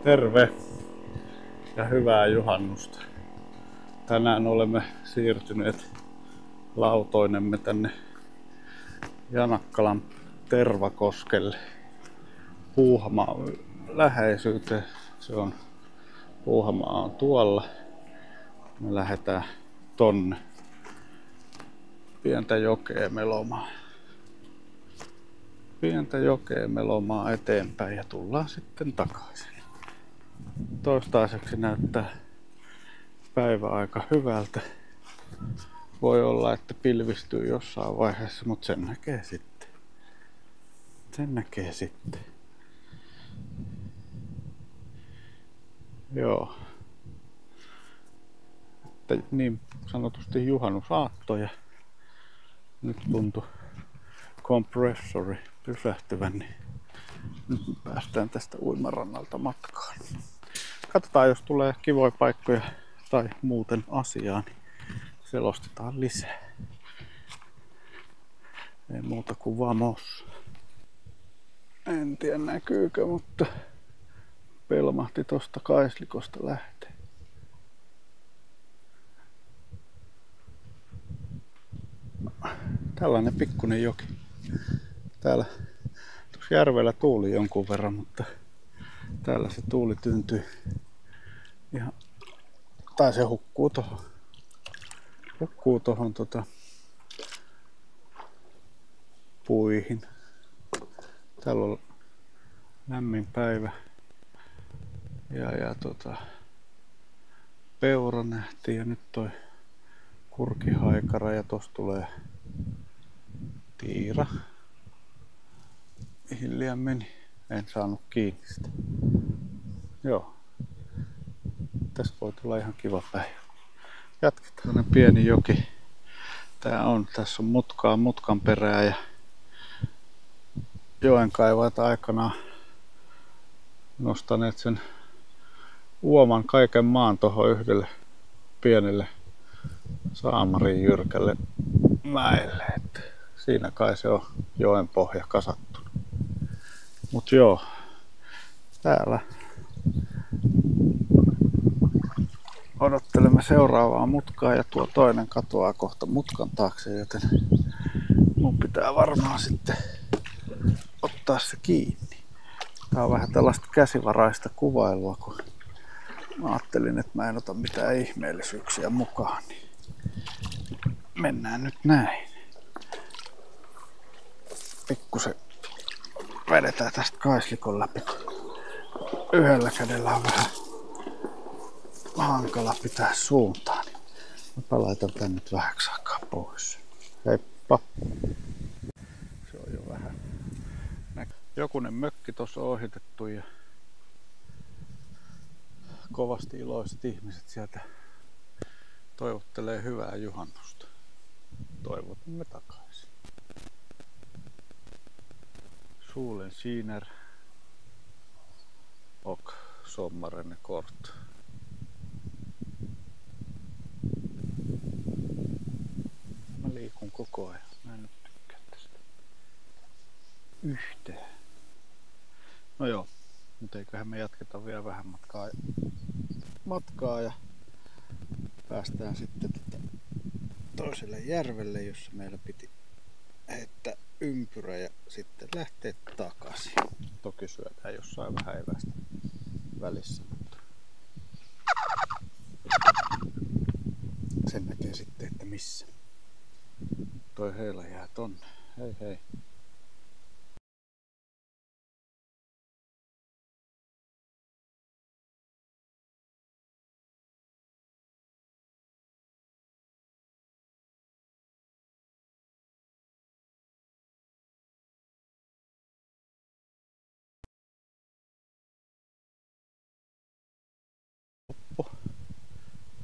Terve ja hyvää juhannusta. Tänään olemme siirtyneet lautoinemme tänne Janakkalan Tervakoskelle Puuhamaan läheisyyteen. Puuhamaa on tuolla. Me lähdetään tonne pientä jokea melomaan eteenpäin ja tullaan sitten takaisin. Toistaiseksi näyttää päivä aika hyvältä. Voi olla, että pilvistyy jossain vaiheessa, mutta sen näkee sitten. Joo. Että niin sanotusti juhannusaatto ja nyt tuntui kompressori pysähtyvän, niin nyt päästään tästä uimarannalta matkaan. Katsotaan, jos tulee kivoja paikkoja tai muuten asiaa, niin selostetaan lisää. Ei muuta kuin vamos. En tiedä näkyykö, mutta pelmahti tosta kaislikosta lähtee. Tällainen pikkunen joki. Täällä tuossa järvellä tuuli jonkun verran, mutta täällä se tuuli tyyntyy ihan, tai se hukkuu tohon puihin. Täällä on lämmin päivä ja peura nähtiin ja nyt toi kurkihaikara ja tossa tulee tiira. Hiljan meni. En saanut kiinni sitä. Joo. Tästä voi tulla ihan kiva päivä. Jatketaan pieni joki. Tässä on mutkan perää ja joenkaivajat aikanaan nostaneet sen uoman kaiken maan tohon yhdelle pienelle saamarin jyrkälle mäelle. Että siinä kai se on joen pohja kasattu. Mut joo, täällä odottelemme seuraavaa mutkaa ja tuo toinen katoaa kohta mutkan taakse, joten mun pitää varmaan sitten ottaa se kiinni. Tää on vähän tällaista käsivaraista kuvailua, kun mä ajattelin, että mä en ota mitään ihmeellisyyksiä mukaan, niin mennään nyt näin. Pikkusen vedetään tästä kaislikon läpi. Yhdellä kädellä on vähän hankala pitää suuntaan. Mä laitan tän nyt vähäksi aikaa pois. Heippa! Se on jo vähän jokunen mökki tossa ohitettu ja kovasti iloiset ihmiset sieltä toivottelee hyvää juhannusta. Toivotamme takaisin. Solen skiner och sommaren är kort. Mä liikun koko ajan. Mä en nyt tykkää tästä yhtään. No joo, mutta eiköhän me jatketa vielä vähän matkaa ja päästään sitten toiselle järvelle, jossa meillä piti heittää ympyrä ja sitten lähteä takaisin. Toki syötään jossain vähän evästä välissä, mutta sen näkee sitten, että missä. Toi heila jää tonne. Hei hei.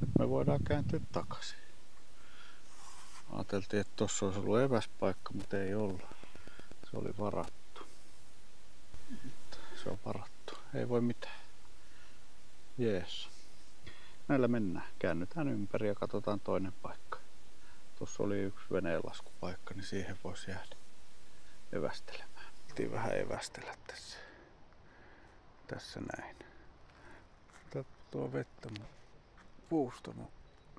Nyt me voidaan kääntyä takaisin. Ajateltiin, että tossa olisi ollut eväspaikka, mutta ei ollut. Se oli varattu. Se on varattu. Ei voi mitään. Jees. Näillä mennään. Käännytään ympäri ja katsotaan toinen paikka. Tuossa oli yksi veneenlaskupaikka, niin siihen voisi jäädä evästelemään. Piti vähän evästellä tässä näin. Tuo vettä mun puusta mun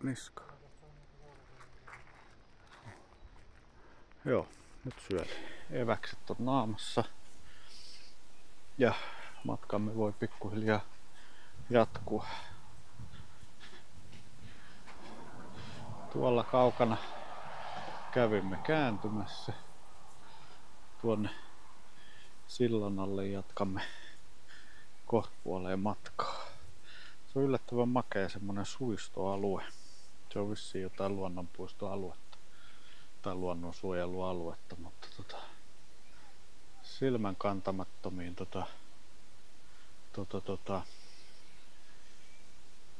niskaan. Joo, nyt syödään. Eväkset on naamassa. Ja matkamme voi pikkuhiljaa jatkua. Tuolla kaukana kävimme kääntymässä. Tuonne sillan alle jatkamme kohtapuoleen matkaa. Se on yllättävän makea semmonen suistoalue. Se on vissiin jotain luonnonpuistoaluetta tai luonnonsuojelualuetta, mutta silmän kantamattomiin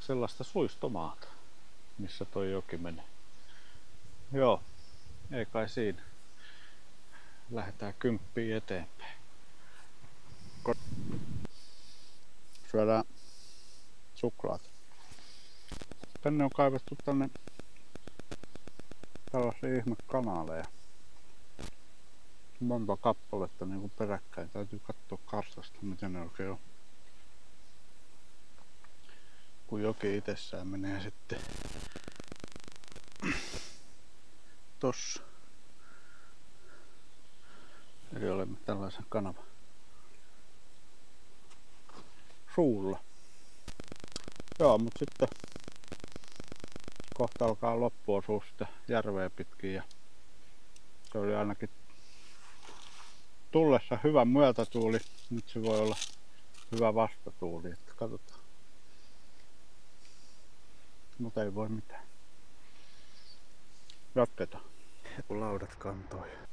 sellaista suistomaata, missä toi joki menee. Joo, ei kai siinä. Lähdetään kymppiin eteenpäin. Syödään suklaat. Tänne on kaivettu tällaisia ihmekanaaleja. Monta kappaletta niin kuin peräkkäin. Täytyy katsoa kartasta, miten ne oikein on. Kun joki itsessään menee sitten tossa. Eli olemme tällaisen kanavan suulla. Joo, mutta sitten kohta alkaa loppuosuus sitä järveä pitkin ja se oli ainakin tullessa hyvä myötätuuli. Nyt se voi olla hyvä vastatuuli, että katsotaan. Mutta ei voi mitään. Jatketaan. Kun laudat kantoi